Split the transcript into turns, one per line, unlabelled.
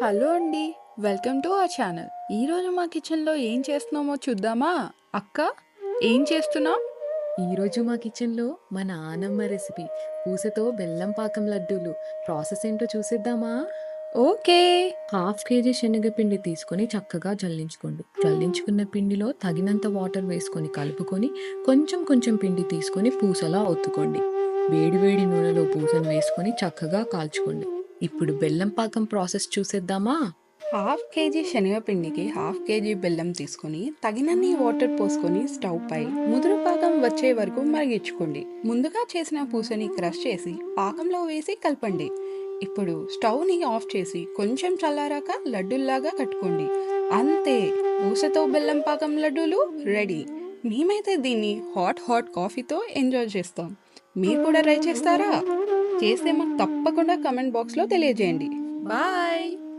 Hello అండి. Welcome to our channel. ఈరోజు మా కిచెన్‌లో ఏం చేస్తున్నామో చూద్దామా? అక్క, ఏం చేస్తున్నావు?
ఈరోజు మా కిచెన్‌లో మా నానమ్మ రెసిపీ పూసతో బెల్లం పాకం లడ్డూలు. ప్రాసెస్ ఏంటో చూసేద్దామా?
ఓకే.
హాఫ్ కేజీ శనగపిండి తీసుకొని చక్కగా జల్లించుకోండి. జల్లించుకున్న పిండిలో తగినంత వాటర్ వేసుకొని కలుపుకొని కొంచెం కొంచెం పిండి తీసుకొని పూసలా ఒత్తుకోండి. వేడి వేడి నూనెలో పూసను వేసుకొని చక్కగా కాల్చుకోండి. ఇప్పుడు బెల్లం పాకం ప్రాసెస్ చూసేద్దామా?
హాఫ్ కేజీ శనగపిండికి హాఫ్ కేజీ బెల్లం తీసుకొని తగినన్ని వాటర్ పోసుకొని స్టవ్ పై ముదురు పాకం వచ్చే వరకు మరిగించుకోండి. ముందుగా చేసిన పూసని క్రష్ చేసి పాకంలో వేసి కలపండి. ఇప్పుడు స్టవ్ని ఆఫ్ చేసి కొంచెం చల్లారాక లడ్డూల్లాగా కట్టుకోండి. అంతే, పూసతో బెల్లం పాకం లడ్డూలు రెడీ. మేమైతే దీన్ని హాట్ హాట్ కాఫీతో ఎంజాయ్ చేస్తాం. మీరు కూడా ట్రై చేస్తారా? చేస్తే మాకు తప్పకుండా కమెంట్ బాక్స్లో తెలియజేయండి. బాయ్.